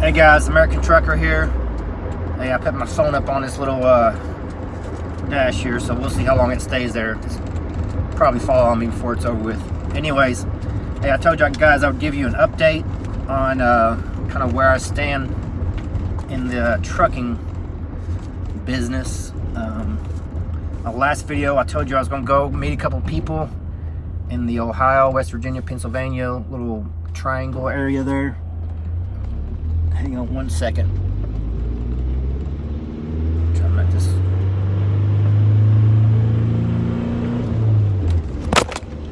Hey guys, American Trucker here. Hey, I put my phone up on this little dash here, so we'll see how long it stays there. It's probably fall on me before it's over with. Anyways, hey, I told you guys I would give you an update on kind of where I stand in the trucking business. My last video, I told you I was going to go meet a couple people in the Ohio, West Virginia, Pennsylvania little triangle area there. Hang on one second. Try to make this.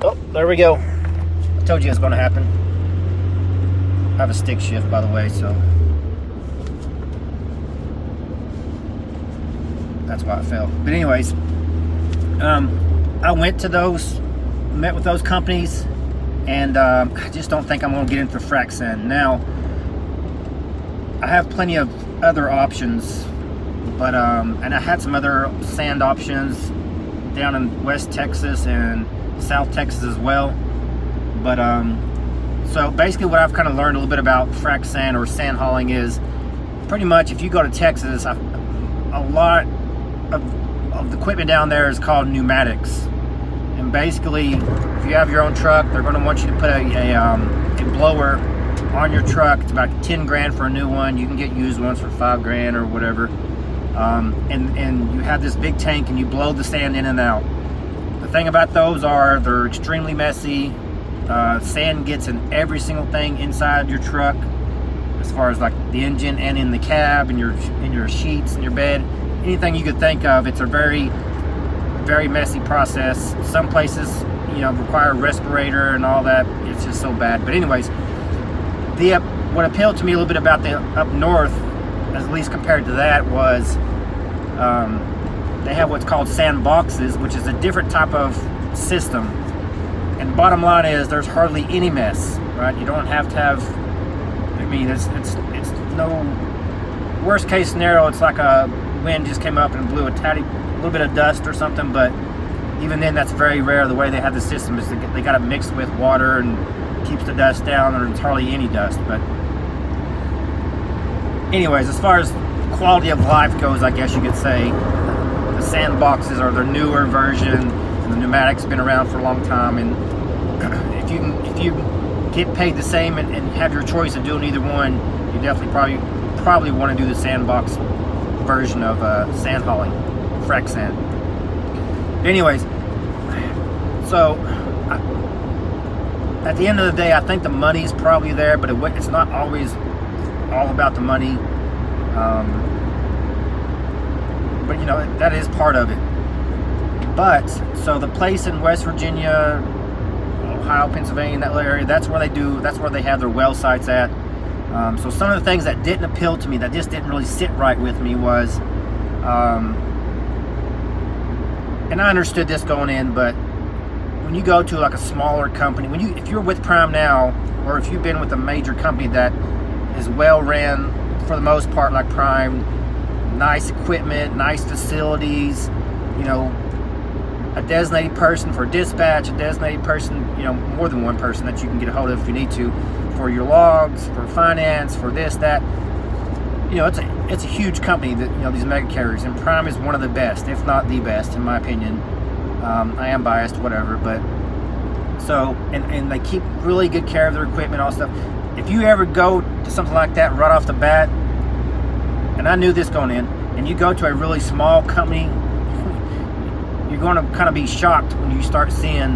Oh, there we go. I told you it's going to happen. I have a stick shift, by the way, so that's why I fell. But anyways, I went to those, met with those companies, and I just don't think I'm going to get into frac sand now. I have plenty of other options, but and I had some other sand options down in West Texas and South Texas as well. But so basically what I've kind of learned a little bit about frac sand or sand hauling is pretty much if you go to Texas, a lot of the equipment down there is called pneumatics. And basically, if you have your own truck, they're going to want you to put a blower on your truck. It's about 10 grand for a new one. You can get used ones for 5 grand or whatever. And you have this big tank and you blow the sand in and out. The thing about those are they're extremely messy. Sand gets in every single thing inside your truck, as far as like the engine and in the cab and your sheets and your bed, anything you could think of. It's a very, very messy process. Some places, you know, require a respirator and all that. It's just so bad. But anyways, what appealed to me a little bit about the up north, at least compared to that, was they have what's called sand boxes, which is a different type of system. And bottom line is there's hardly any mess, right? You don't have to have, I mean, it's no, worst case scenario, it's like a wind just came up and blew a little bit of dust or something, but even then that's very rare. The way they have the system is they got it mixed with water and keeps the dust down, or there's hardly any dust. But anyways, as far as quality of life goes, I guess you could say the sand boxes are the newer version, and the pneumatics been around for a long time. And if you get paid the same and have your choice of doing either one, you definitely probably want to do the sandbox version of sand hauling, frac sand. Anyways, so at the end of the day, I think the money's probably there, but it's not always all about the money. But you know, that is part of it. But so the place in West Virginia, Ohio, Pennsylvania, that area, that's where they have their well sites at. So some of the things that didn't appeal to me, that just didn't really sit right with me, was, and I understood this going in, but when you go to like a smaller company, if you're with Prime now, or if you've been with a major company that is well ran for the most part, like Prime, nice equipment, nice facilities, you know, a designated person for dispatch, a designated person, you know, more than one person that you can get a hold of if you need to, for your logs, for finance, for this, that. You know, it's a huge company, that, you know, these mega carriers, and Prime is one of the best, if not the best, in my opinion. I am biased, whatever, but so, and they keep really good care of their equipment, all stuff. If you ever go to something like that right off the bat, and I knew this going in, and you go to a really small company, you're going to kind of be shocked when you start seeing,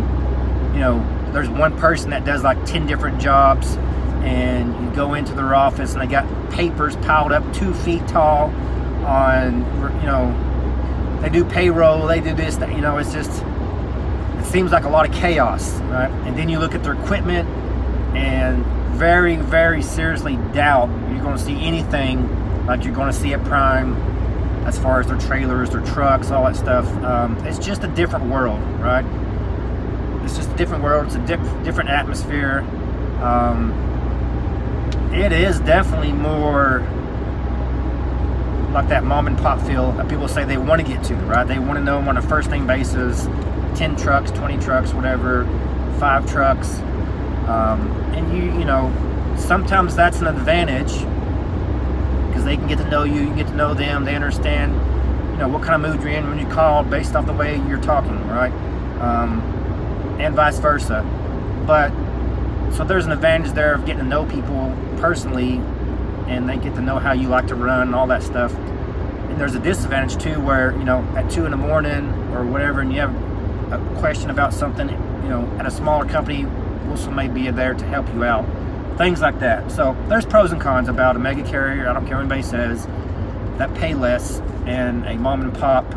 you know, there's one person that does like 10 different jobs, and you go into their office and they got papers piled up 2 feet tall on, you know, they do payroll, they do this, that, you know, it's just, it seems like a lot of chaos, right? And then you look at their equipment and very, very seriously doubt you're going to see anything like you're going to see at Prime, as far as their trailers, their trucks, all that stuff. It's just a different world, right? It's just a different world. It's a different atmosphere. It is definitely more like that mom and pop feel that people say they want to get to, right? They want to know them on a first name basis, 10 trucks, 20 trucks, whatever, 5 trucks. And you know, sometimes that's an advantage because they can get to know you, you can get to know them, they understand, you know, what kind of mood you're in when you call based off the way you're talking, right? And vice versa. But so there's an advantage there of getting to know people personally, and they get to know how you like to run and all that stuff. And there's a disadvantage too, where, you know, at 2 in the morning or whatever, and you have a question about something, you know, at a smaller company, somebody be there to help you out, things like that. So there's pros and cons about a mega carrier, I don't care what anybody says, that pay less, and a mom and pop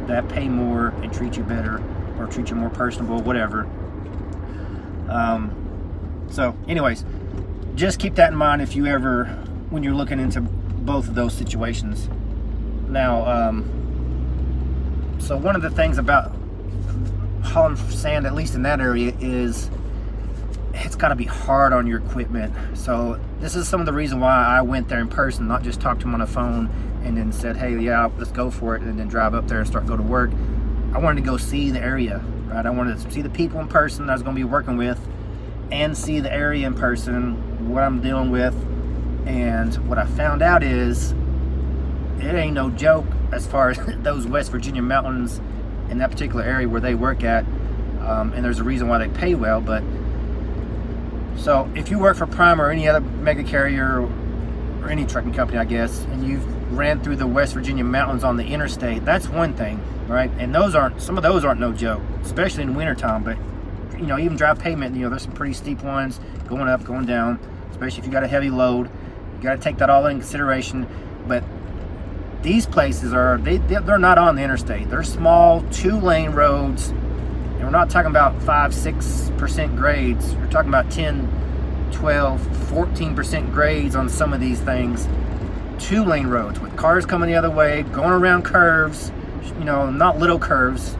that pay more and treat you better, or treat you more personable, whatever. So anyways, just keep that in mind if you ever, when you're looking into both of those situations. Now, so one of the things about hauling sand, at least in that area, is it's got to be hard on your equipment. So this is some of the reason why I went there in person, not just talk to him on the phone and then said, hey, yeah, let's go for it, and then drive up there and go to work. I wanted to go see the area, right? I wanted to see the people in person that I was going to be working with, and see the area in person, what I'm dealing with. And what I found out is it ain't no joke as far as those West Virginia mountains in that particular area where they work at. And there's a reason why they pay well. But so if you work for Prime or any other mega carrier or any trucking company, I guess, and you've ran through the West Virginia mountains on the interstate, that's one thing, right? And those aren't, some of those aren't no joke, especially in wintertime. But you know, even dry pavement, you know, there's some pretty steep ones going up, going down, especially if you got a heavy load. You got to take that all in consideration. But these places are, they're not on the interstate. They're small 2-lane roads, and we're not talking about 5-6% grades. We're talking about 10, 12, 14% grades on some of these things. 2-lane roads with cars coming the other way, going around curves, you know, not little curves.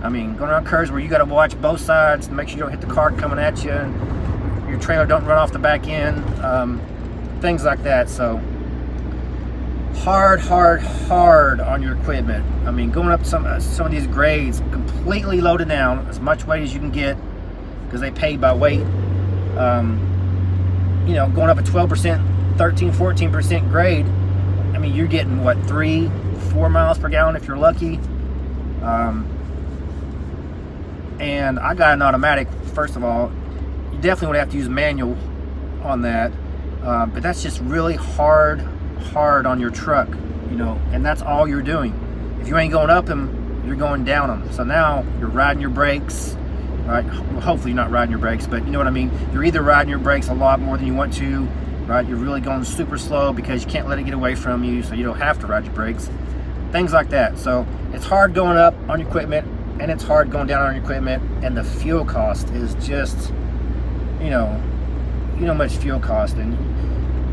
I mean, going around curves where you got to watch both sides to make sure you don't hit the car coming at you, and your trailer don't run off the back end, things like that. So hard on your equipment. I mean, going up some of these grades, completely loaded down, as much weight as you can get, because they pay by weight. You know, going up a 12%, 13, 14% grade, I mean, you're getting what, 3-4 miles per gallon if you're lucky. And I got an automatic. First of all, you definitely would have to use manual on that, but that's just really hard on your truck, you know, and that's all you're doing. If you ain't going up them, you're going down them. So now you're riding your brakes, right? Well, hopefully you're not riding your brakes, but you know what I mean. You're either riding your brakes a lot more than you want to, right? You're really going super slow because you can't let it get away from you, so you don't have to ride your brakes, things like that. So it's hard going up on your equipment, and it's hard going down on your equipment, and the fuel cost is just, you know how much fuel cost, and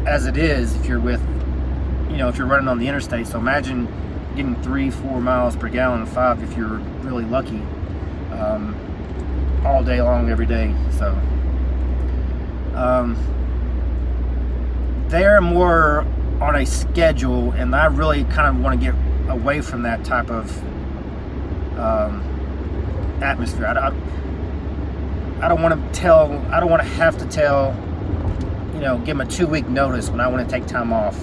as it is, if you're with, you know, if you're running on the interstate. So imagine getting 3-4 miles per gallon, 5 if you're really lucky, all day long, every day. So they're more on a schedule, and I really kind of want to get away from that type of atmosphere. I don't want to have to tell, you know, give them a 2-week notice when I want to take time off,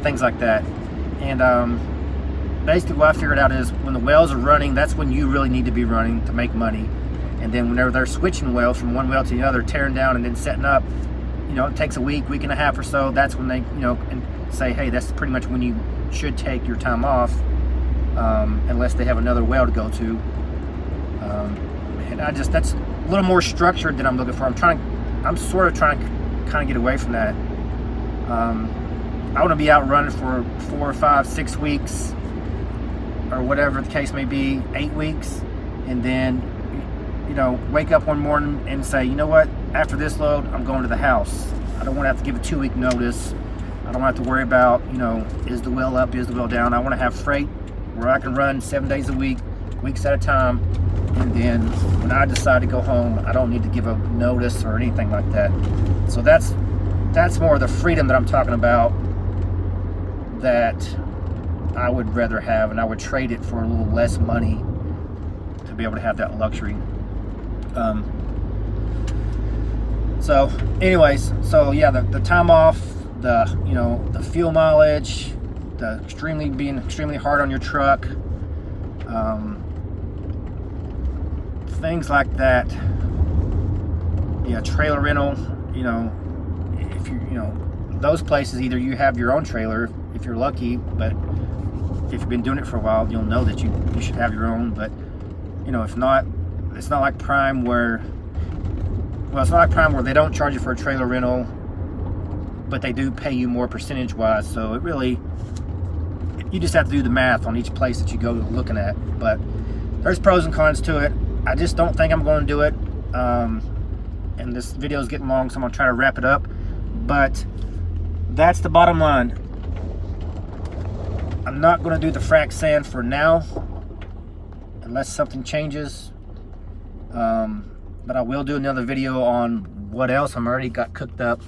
things like that. And basically what I figured out is when the wells are running, that's when you really need to be running to make money. And then whenever they're switching wells from one well to the other, tearing down and then setting up, you know, it takes a week and a half or so. That's when they, you know, and say, hey, that's pretty much when you should take your time off, unless they have another well to go to. And that's a little more structured than I'm looking for. I'm sort of trying to kind of get away from that. I want to be out running for 4 or 5, 6 weeks, or whatever the case may be, 8 weeks, and then, you know, wake up one morning and say, you know what, after this load, I'm going to the house. I don't want to have to give a 2-week notice. I don't have to worry about, you know, is the well up, is the well down. I want to have freight where I can run 7 days a week, weeks at a time, and then when I decide to go home, I don't need to give a notice or anything like that. So that's more of the freedom that I'm talking about, that I would rather have, and I would trade it for a little less money to be able to have that luxury. So anyways, so yeah, the time off, the, you know, the fuel mileage, the being extremely hard on your truck, things like that. Yeah, trailer rental, you know, if you know, those places, either you have your own trailer if you're lucky, but if you've been doing it for a while, you'll know that you should have your own. But you know, if not, it's not like Prime where, well, it's not like Prime where they don't charge you for a trailer rental, but they do pay you more percentage wise. So it really, you just have to do the math on each place that you go looking at. But there's pros and cons to it. I just don't think I'm going to do it. And this video is getting long, so I'm going to try to wrap it up. But that's the bottom line. I'm not going to do the frac sand for now, unless something changes. But I will do another video on what else I'm already got cooked up.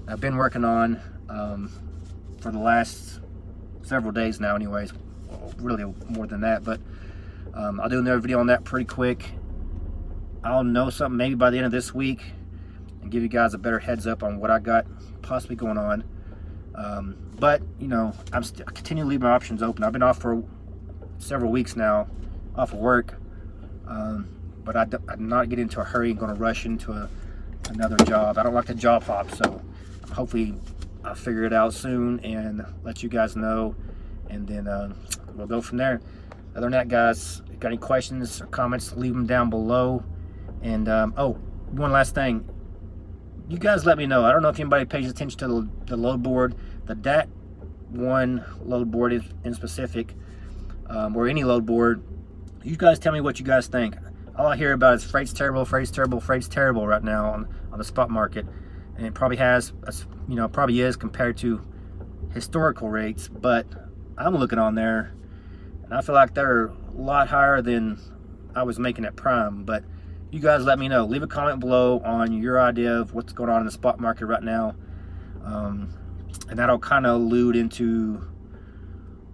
I've been working on for the last several days now anyways, really more than that, but I'll do another video on that pretty quick. I'll know something maybe by the end of this week and give you guys a better heads up on what I got possibly going on. But you know, I continue to leave my options open. I've been off for several weeks now, off of work, but I'm not getting into a hurry and going to rush into another job. I don't like to job hop, so hopefully I'll figure it out soon and let you guys know, and then we'll go from there. Other than that, guys, if you got any questions or comments, leave them down below. And oh, one last thing, you guys let me know. I don't know if anybody pays attention to the load board, the DAT1 load board in specific, or any load board. You guys tell me what you guys think. All I hear about is freight's terrible, freight's terrible, freight's terrible right now on the spot market. And it probably has, you know, probably is compared to historical rates, but I'm looking on there and I feel like they're a lot higher than I was making at Prime. But you guys let me know. Leave a comment below on your idea of what's going on in the spot market right now. And that'll kind of allude into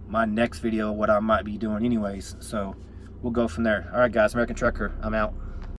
my next video, what I might be doing anyways. So we'll go from there. All right, guys, American Trucker, I'm out.